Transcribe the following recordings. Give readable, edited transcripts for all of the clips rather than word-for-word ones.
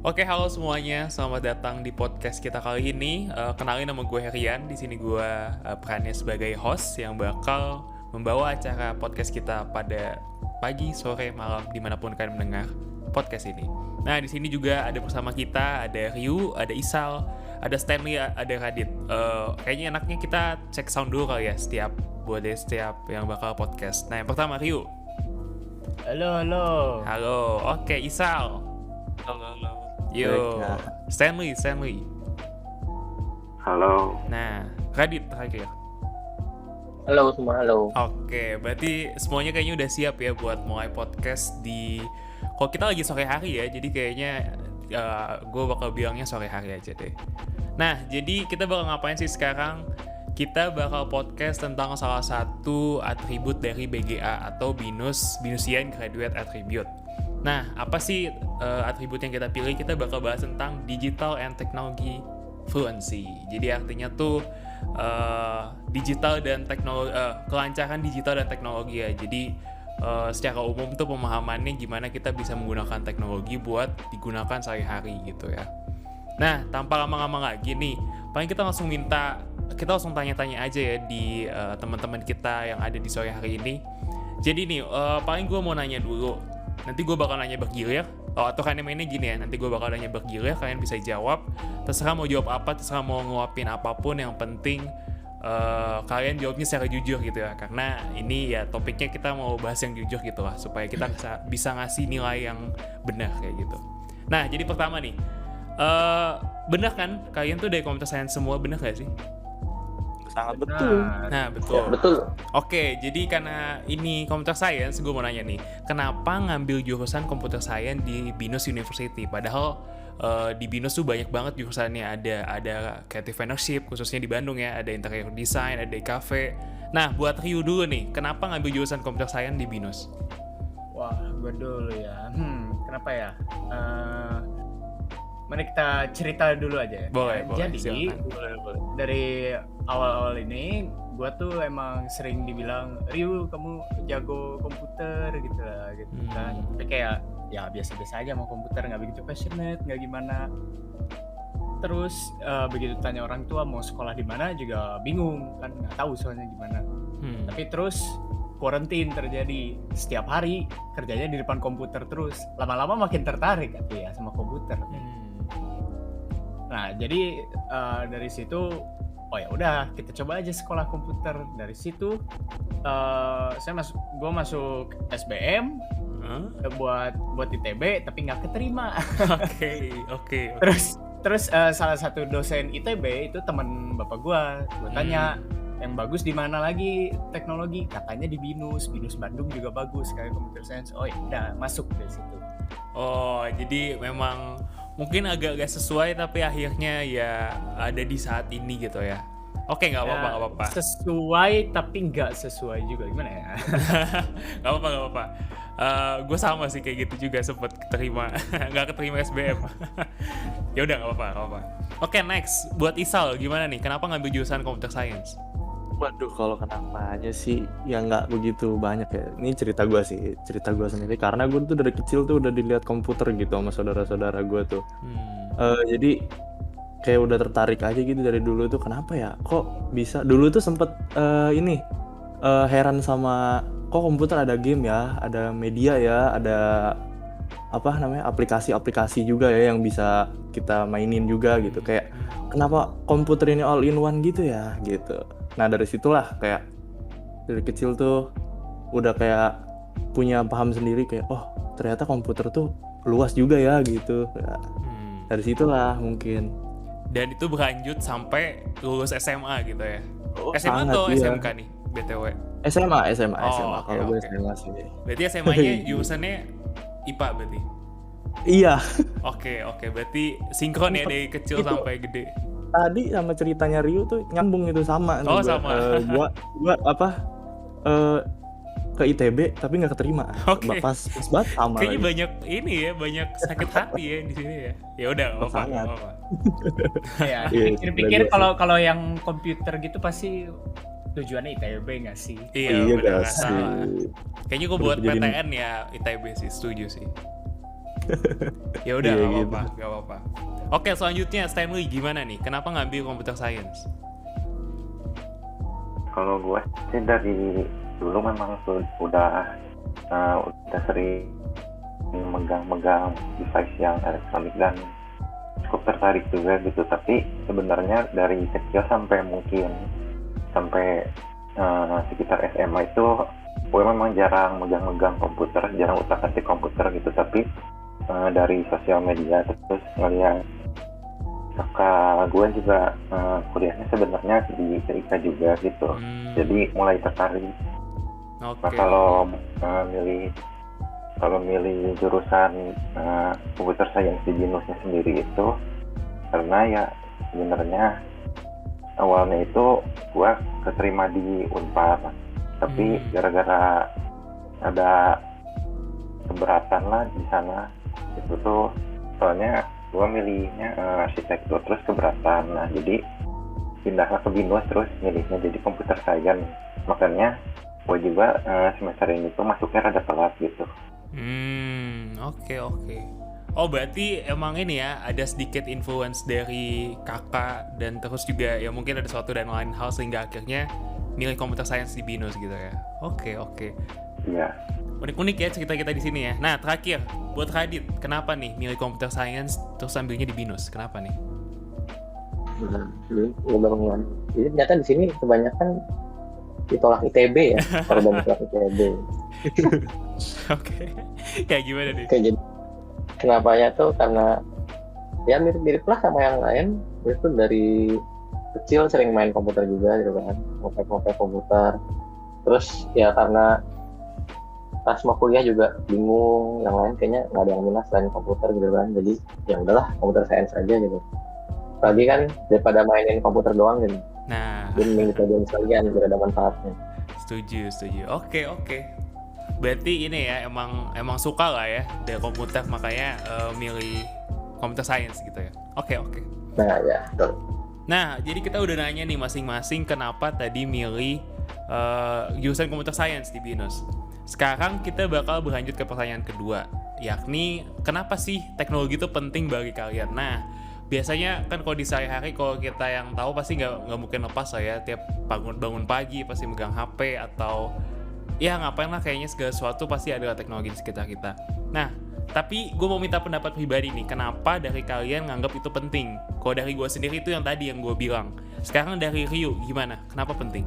Oke, halo semuanya. Selamat datang di podcast kita kali ini. Kenalin nama gue Herian. Di sini gue perannya sebagai host yang bakal membawa acara podcast kita pada pagi, sore, malam, dimanapun kalian mendengar podcast ini. Nah, di sini juga ada bersama kita ada Ryu, ada Isal, ada Stanley, ada Radit. Kayaknya enaknya kita cek sound dulu kali ya setiap yang bakal podcast. Nah, yang pertama Ryu. Halo. Halo. Oke, Isal. Halo. Yo, Stanley. Halo. Nah, Radit terakhir. Halo semua, halo. Oke, berarti semuanya kayaknya udah siap ya buat mulai podcast di... Kalau kita lagi sore hari ya, jadi kayaknya gue bakal bilangnya sore hari aja deh. Nah, jadi kita bakal ngapain sih sekarang? Kita bakal podcast tentang salah satu atribut dari BGA atau Binus-Binusian Graduate Attribute. Nah, apa sih atribut yang kita pilih? Kita bakal bahas tentang Digital and Technology Fluency. Jadi artinya tuh digital dan teknologi, kelancaran digital dan teknologi ya. Jadi secara umum tuh pemahamannya gimana kita bisa menggunakan teknologi buat digunakan sehari-hari gitu ya. Nah, tanpa lama-lama lagi nih, paling kita langsung tanya-tanya aja ya di teman-teman kita yang ada di sore hari ini. Jadi nih, paling gue mau nanya dulu. Nanti gue bakal nanya bergilir, atau kalian mainnya gini ya, nanti gue bakal nanya bergilir, kalian bisa jawab, terserah mau jawab apa, terserah mau ngeluapin apapun, yang penting kalian jawabnya secara jujur gitu ya, karena ini ya topiknya kita mau bahas yang jujur gitu lah, supaya kita bisa ngasih nilai yang benar kayak gitu. Nah, jadi pertama nih, benar kan, kalian tuh dari computer science semua, benar gak sih? Sangat betul. Nah, betul. Ya, betul. Oke, jadi karena ini computer science, gue mau nanya nih, kenapa ngambil jurusan computer science di Binus University? Padahal di Binus tuh banyak banget jurusannya, ada creative entrepreneurship, khususnya di Bandung ya, ada interior design, ada cafe. Nah, buat Ryu dulu nih, kenapa ngambil jurusan computer science di Binus? Wah, gue dulu ya. Kenapa ya? Mari kita cerita dulu aja ya. Boleh, Jadi, silakan. dari awal-awal ini, gue tuh emang sering dibilang, Ryu, kamu jago komputer gitu lah, gitu kan. Tapi kayak, ya biasa-biasa aja mau komputer, nggak begitu passionate, nggak gimana. Terus begitu tanya orang tua mau sekolah di mana juga bingung kan, nggak tahu soalnya gimana. Tapi terus quarantine terjadi, setiap hari kerjanya di depan komputer terus. Lama-lama makin tertarik gitu ya sama komputer. Nah, jadi dari situ oh ya udah kita coba aja sekolah komputer. Dari situ gue masuk SBM buat ITB tapi nggak keterima. Oke. Terus salah satu dosen ITB itu teman bapak gue tanya yang bagus di mana lagi teknologi, katanya di Binus Bandung juga bagus kayak computer science. Oh ya udah masuk dari situ. Oh, jadi memang mungkin agak-agak sesuai tapi akhirnya ya ada di saat ini gitu ya. Oke, nggak apa-apa. Sesuai tapi nggak sesuai juga, gimana ya? Nggak apa-apa. Gue sama sih kayak gitu juga, sempet keterima, nggak keterima SBM. Ya udah nggak apa-apa. Oke, next buat Isal gimana nih? Kenapa ngambil jurusan computer science? Waduh, kalau kenapanya sih ya nggak begitu banyak ya. Ini cerita gue sendiri. Karena gue tuh dari kecil tuh udah dilihat komputer gitu sama saudara-saudara gue tuh. Jadi kayak udah tertarik aja gitu dari dulu tuh. Kenapa ya? Kok bisa? Dulu tuh sempet heran sama kok komputer ada game ya, ada media ya, ada apa namanya aplikasi-aplikasi juga ya yang bisa kita mainin juga gitu. Kayak kenapa komputer ini all in one gitu ya gitu. Nah dari situlah kayak dari kecil tuh udah kayak punya paham sendiri kayak oh ternyata komputer tuh luas juga ya gitu. Dari situlah mungkin. Dan itu berlanjut sampai lulus SMA gitu ya. Oh, SMA atau SMK nih BTW? SMA kalau gue okay. SMA sih. Berarti SMA-nya jurusannya IPA berarti? Iya. Oke, berarti sinkron ya dari kecil sampai gede. Tadi sama ceritanya Ryu tuh nyambung itu sama. Oh sama. Gua ke ITB tapi nggak keterima. Oke. Pas banget sama. Kayaknya banyak sakit hati ya di sini ya. Ya udah nggak apa-apa. Ya, pikir-pikir kalau yang komputer gitu pasti tujuannya ITB nggak sih? Iya benar. Kayaknya gue buat PTN ya ITB sih, setuju sih. Ya udah, Iya, gak gitu. apa-apa. Oke, selanjutnya Stanley gimana nih? Kenapa ngambil computer science? Kalau gue sih dari dulu memang udah sering megang device yang elektronik dan cukup tertarik juga gitu. Tapi sebenarnya dari kecil sampai sekitar SMA itu gue memang jarang megang komputer, jarang utak-atik komputer gitu. Tapi dari sosial media terus ngeliat kakak gue juga kuliahnya sebenarnya di TIK juga gitu. Jadi mulai tertarik. Nah, kalau milih jurusan computer science di BINUSnya sendiri itu karena ya sebenarnya awalnya itu gue keterima di Unpar, tapi gara-gara ada keberatan lah di sana itu tuh, soalnya gue milihnya arsitektur terus keberatan. Nah jadi pindahlah ke BINUS terus milihnya jadi computer science. Makanya gue juga semester ini tuh masuknya rada telat gitu. Oke. Oh berarti emang ini ya, ada sedikit influence dari kakak dan terus juga ya mungkin ada suatu dan lain hal sehingga akhirnya milih computer science di BINUS gitu ya. Oke. Iya. Unik-unik ya cerita kita di sini ya. Nah terakhir buat Radit, kenapa nih milih computer science terus ambilnya di BINUS? Kenapa nih? Jadi ternyata di sini kebanyakan ditolak ITB ya, korban ditolak ITB. Oke. Kayak gimana nih? Jadi kenapa ya tuh karena ya mirip-mirip lah sama yang lain. Itu dari kecil sering main komputer juga gitu kan, ngopek komputer. Terus ya karena pas mau kuliah juga bingung, yang lain kayaknya nggak ada yang minat selain komputer gitu kan. Jadi ya udahlah computer science aja gitu. Apalagi kan daripada mainin komputer doang gitu. Nah, Jadi mending dipelajarin sekalian biar ada manfaatnya. setuju. Oke. Berarti ini ya emang suka lah ya dari komputer, makanya milih computer science gitu ya. Oke. Nah ya betul. Nah, jadi kita udah nanya nih masing-masing kenapa tadi milih jurusan computer science di BINUS. Sekarang kita bakal berlanjut ke pertanyaan kedua, yakni kenapa sih teknologi itu penting bagi kalian? Nah, biasanya kan kalau di sehari-hari kalau kita yang tahu pasti nggak mungkin lepas lah ya, tiap bangun pagi pasti megang HP atau ya ngapain lah, kayaknya segala sesuatu pasti ada teknologi di sekitar kita. Nah, tapi gue mau minta pendapat pribadi nih, kenapa dari kalian nganggap itu penting? Kalau dari gue sendiri itu yang tadi yang gue bilang. Sekarang dari Ryu gimana? Kenapa penting?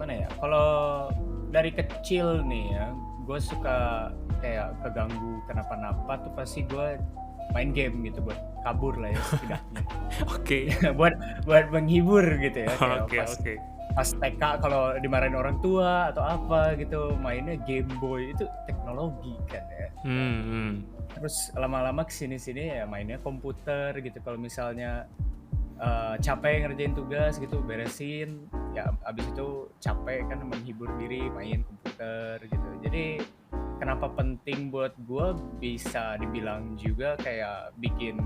Mana ya? Kalau dari kecil nih ya, gue suka kayak keganggu kenapa-napa tuh pasti gue main game gitu buat kabur lah ya setidaknya. Oke. buat menghibur gitu ya. Kayak Oke. Pas TK kalau dimarahin orang tua atau apa gitu, mainnya Game Boy, itu teknologi kan ya. Terus lama-lama kesini-sini ya mainnya komputer gitu. Kalau misalnya capek ngerjain tugas gitu, beresin ya, abis itu capek kan menghibur diri main komputer gitu. Jadi kenapa penting buat gue, bisa dibilang juga kayak bikin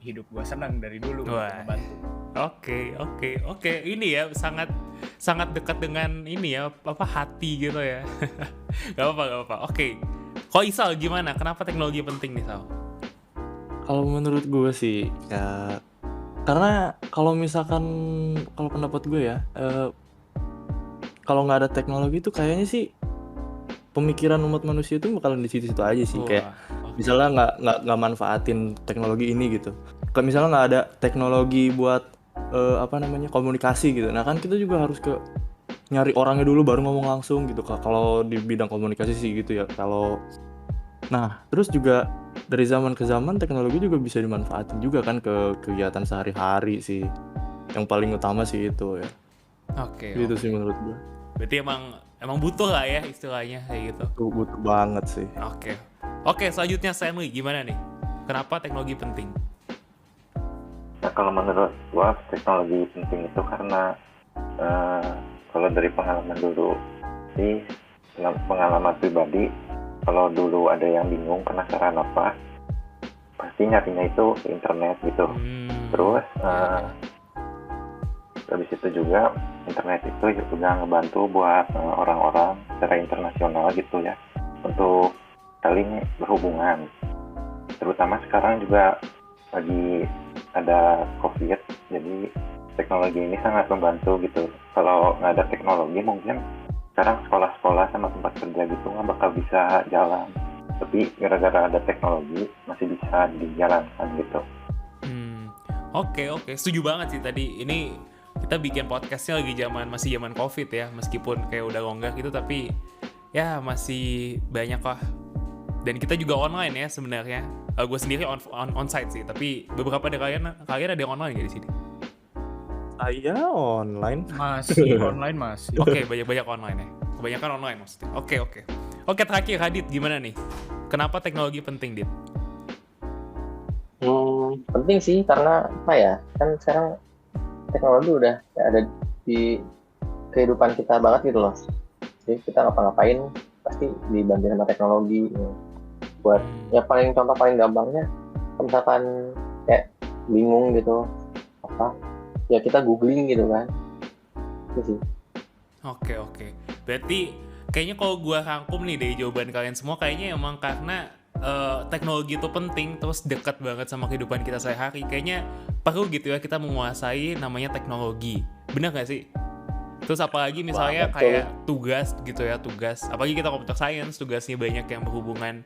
hidup gue senang dari dulu. Ngebantu. Oke. Ini ya sangat dekat dengan ini ya, apa hati gitu ya. Gak apa-apa. Oke. Kok Isal gimana? Kenapa teknologi penting nih, Sal? Kalau menurut gue sih ya, karena kalau pendapat gue ya, kalau nggak ada teknologi itu kayaknya sih pemikiran umat manusia itu bakalan di situ-situ aja sih. Kayak misalnya nggak manfaatin teknologi ini gitu. Kayak misalnya nggak ada teknologi buat komunikasi gitu. Nah kan kita juga harus nyari orangnya dulu baru ngomong langsung gitu. Kalau di bidang komunikasi sih gitu ya. Nah terus juga dari zaman ke zaman teknologi juga bisa dimanfaatin juga kan ke kegiatan sehari-hari sih. Yang paling utama sih itu ya. Oke. Gitu sih menurut gue. Berarti emang butuh lah ya istilahnya kayak gitu. Butuh banget sih. Oke, selanjutnya Stanley gimana nih? Kenapa teknologi penting? Nah kalau menurut gua teknologi penting itu karena kalau dari pengalaman dulu sih, pengalaman pribadi, kalau dulu ada yang bingung penasaran apa, pasti nyarinya itu ke internet gitu. Terus habis itu juga internet itu juga ngebantu buat orang-orang secara internasional gitu ya, untuk saling berhubungan. Terutama sekarang juga lagi ada COVID, jadi teknologi ini sangat membantu gitu. Kalau nggak ada teknologi mungkin sekarang sekolah-sekolah sama tempat kerja gitu nggak bakal bisa jalan. Tapi gara-gara ada teknologi masih bisa dijalankan gitu. Oke, setuju banget sih tadi. Ini kita bikin podcastnya lagi masih zaman COVID ya, meskipun kayak udah longgar gitu, tapi ya masih banyak lah. Dan kita juga online ya sebenarnya. Gue sendiri on-site sih, tapi beberapa dari kalian ada yang online nggak di sini? Saya online. Masih online masih. Oke, banyak online ya. Kebanyakan online maksudnya. Oke. Oke, terakhir Hadit, gimana nih? Kenapa teknologi penting, Dit? Penting sih karena apa ya? Kan sekarang teknologi udah ada di kehidupan kita banget gitu loh. Jadi kita ngapa-ngapain pasti dibantu sama teknologi. Buat ya paling gampangnya, misalkan kayak bingung gitu apa? Ya kita googling gitu kan. Itu sih. Oke. Berarti kayaknya kalau gue rangkum nih dari jawaban kalian semua, kayaknya emang karena teknologi itu penting, terus dekat banget sama kehidupan kita sehari-hari. Kayaknya perlu gitu ya kita menguasai namanya teknologi. Benar gak sih? Terus apalagi misalnya kayak tugas gitu ya, apalagi kita computer science, tugasnya banyak yang berhubungan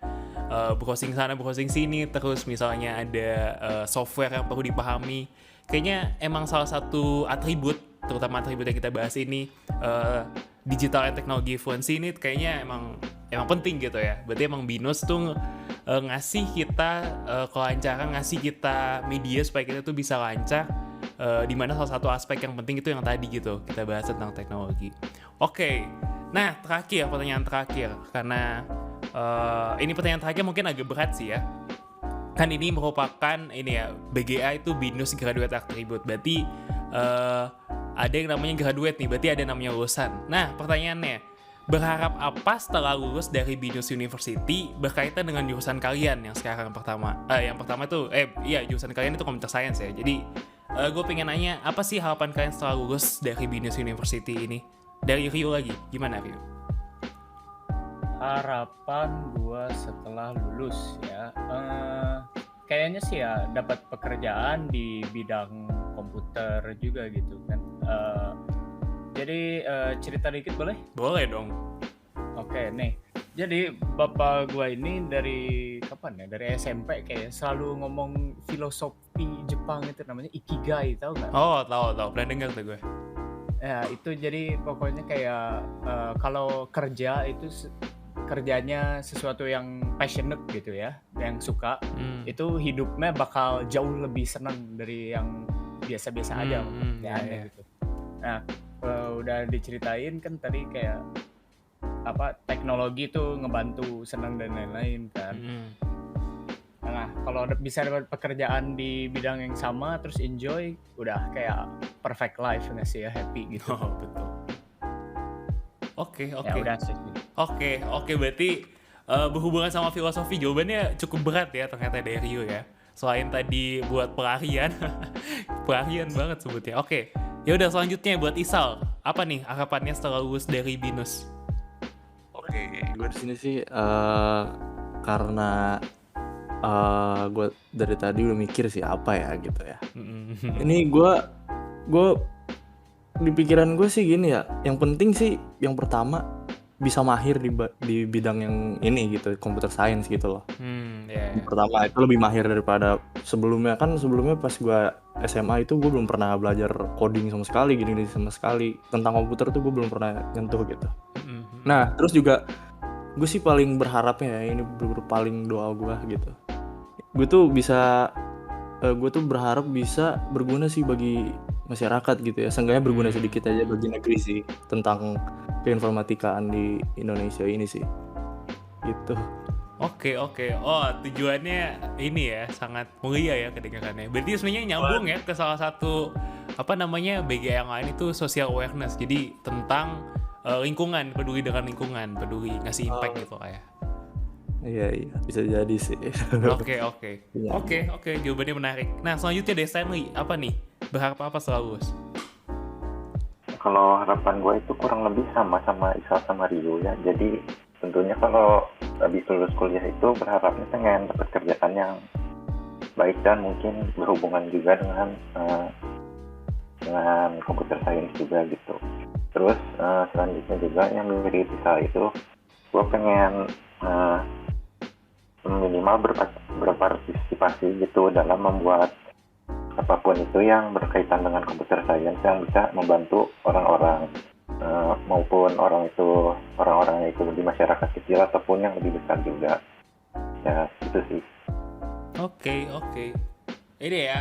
browsing sana, browsing sini, terus misalnya ada software yang perlu dipahami. Kayaknya emang salah satu atribut, terutama atribut yang kita bahas ini, digital and technology fluency ini kayaknya emang penting gitu ya. Berarti emang BINUS tuh ngasih kita kelancaran, ngasih kita media supaya kita tuh bisa lancar, dimana salah satu aspek yang penting itu yang tadi gitu, kita bahas tentang teknologi. Oke. Nah, pertanyaan terakhir, karena ini pertanyaan terakhir mungkin agak berat sih ya. Kan ini merupakan BGA itu BINUS Graduate Attribute. Berarti ada yang namanya graduate nih, berarti ada namanya lulusan. Nah, pertanyaannya, berharap apa setelah lulus dari BINUS University berkaitan dengan jurusan kalian yang sekarang pertama? Jurusan kalian itu computer science ya. Jadi gue pengen nanya, apa sih harapan kalian setelah lulus dari BINUS University ini? Dari Rio lagi, gimana Rio? Harapan gua setelah lulus ya, kayaknya sih ya dapat pekerjaan di bidang komputer juga gitu kan. Jadi cerita dikit boleh? Boleh dong. Oke nih, jadi bapak gua ini dari kapan ya? Dari SMP kayak selalu ngomong filosofi Jepang itu namanya Ikigai, tahu nggak? Oh, tahu, pernah dengar tuh gue. Ya itu jadi pokoknya kayak kalau kerja itu kerjanya sesuatu yang passionate gitu ya, yang suka, itu hidupnya bakal jauh lebih senang dari yang biasa-biasa aja, gitu. Nah, udah diceritain kan tadi kayak apa teknologi tuh ngebantu senang dan lain-lain kan. Nah, kalau bisa dapat pekerjaan di bidang yang sama terus enjoy, udah kayak perfect life nggak sih ya, happy gitu. Oh, betul. Oke. Ya udah sih. Oke, berarti berhubungan sama filosofi jawabannya cukup berat ya ternyata dari Rio ya. Selain tadi buat pelarian, pelarian banget sebutnya. Oke, ya udah selanjutnya buat Isal, apa nih harapannya setelah lulus dari BINUS? Oke, gue di sini sih karena gue dari tadi udah mikir sih apa ya gitu ya. Ini gue di pikiran gue sih gini ya, yang penting sih yang pertama bisa mahir di bidang yang ini gitu, computer science gitu loh. Yang pertama itu lebih mahir daripada sebelumnya. Kan sebelumnya pas gue SMA itu gue belum pernah belajar coding sama sekali, gini sama sekali. Tentang komputer tuh gue belum pernah nyentuh gitu. Nah terus juga gue sih paling berharapnya ya, ini paling doa gue gitu, gue tuh berharap bisa berguna sih bagi masyarakat gitu ya, seenggaknya berguna sedikit aja bagi negeri sih tentang keinformatikaan di Indonesia ini sih gitu. Oke. Oh, tujuannya ini ya sangat mulia ya kedengarannya. Berarti sebenarnya nyambung ya ke salah satu BGA yang lain itu social awareness. Jadi tentang lingkungan, peduli dengan lingkungan, peduli ngasih impact gitu kayak. Iya, bisa jadi sih. Oke, jawabannya menarik. Nah, selanjutnya dari Stanley, apa nih? Berharap apa setelah lulus? Kalau harapan gue itu kurang lebih sama Isal sama Rio ya. Jadi tentunya kalau habis lulus kuliah itu berharapnya pengen dapat kerjaan yang baik dan mungkin berhubungan juga dengan computer science juga gitu. Terus selanjutnya juga yang mirip bisa itu gue pengen minimal berpartisipasi gitu dalam membuat apapun itu yang berkaitan dengan computer science yang bisa membantu orang-orang maupun orang-orang itu di masyarakat kecil ataupun yang lebih besar juga. Ya itu sih. Oke. Ini ya,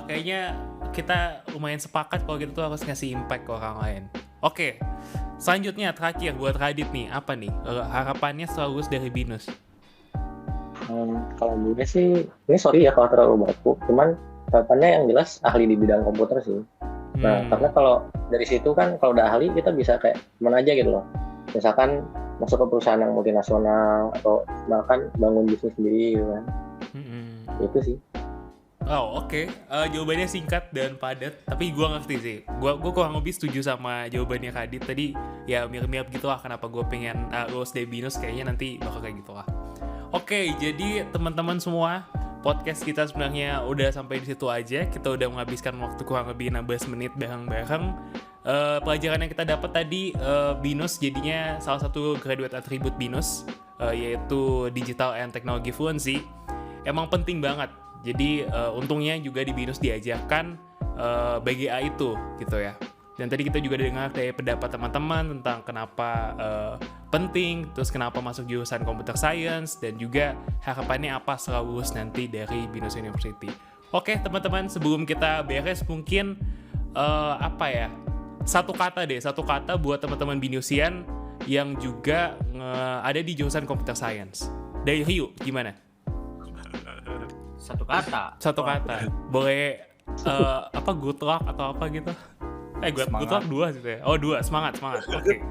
kayaknya kita lumayan sepakat kalau gitu tuh harus ngasih impact ke orang lain. Oke, selanjutnya terakhir buat Radit nih, apa nih harapannya setelah lulus dari BINUS? Kalau gue sih, ini sorry ya kalau terlalu baku, cuman harapannya yang jelas ahli di bidang komputer sih. Nah, karena kalau dari situ kan kalau udah ahli kita bisa kayak kemana aja gitu loh. Misalkan masuk ke perusahaan yang multinasional atau bahkan bangun bisnis sendiri gitu kan. Itu sih. Oh oke. Jawabannya singkat dan padat, tapi gue ngerti sih. Gue kurang lebih setuju sama jawabannya Radit tadi. Ya mirip-mirip gitu lah kenapa gue pengen lulus dari BINUS, kayaknya nanti bakal kayak gitu lah. Oke, jadi teman-teman semua, podcast kita sebenarnya udah sampai di situ aja. Kita udah menghabiskan waktu kurang lebih 16 menit bareng-bareng. Pelajaran yang kita dapat tadi, BINUS jadinya salah satu graduate attribute BINUS, yaitu Digital and Technology Fluency. Emang penting banget. Jadi untungnya juga di BINUS diajarkan BGA itu gitu ya. Dan tadi kita juga dengar dari pendapat teman-teman tentang kenapa penting, terus kenapa masuk jurusan Computer Science, dan juga harapannya apa setelah lulus nanti dari BINUS University. Oke teman-teman, sebelum kita beres mungkin satu kata buat teman-teman BINUSian yang juga ada di jurusan Computer Science. Dari Ryu, gimana? Satu kata. Boleh good luck atau apa gitu? Good luck 2 gitu ya. Oh 2, semangat. Oke.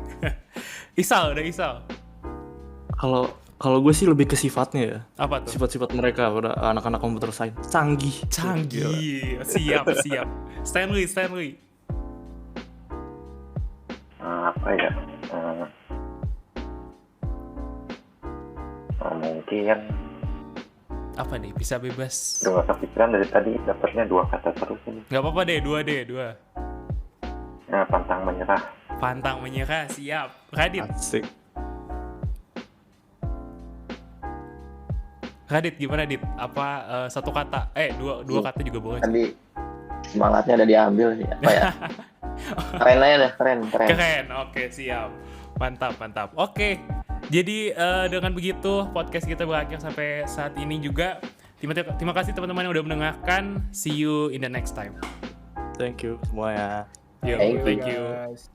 Isal. Kalau gue sih lebih ke sifatnya ya. Apa tuh? Sifat-sifat mereka udah anak-anak komputer science canggih. Siap. Stanley. Apa ya? Mungkin apa nih, bisa bebas. udah gak kepikiran dari tadi, dapatnya 2 kata terus ini. Gak apa-apa deh, 2. Pantang menyerah, siap. Radit gimana Dit? Apa satu kata? Dua kata juga boleh. Tadi semangatnya udah diambil sih, apa ya? Keren aja deh, keren. Oke, siap. Mantap. Oke. Jadi dengan begitu podcast kita berakhir sampai saat ini juga. Terima kasih teman-teman yang udah mendengarkan. See you in the next time. Thank you semuanya. Thank you. Guys.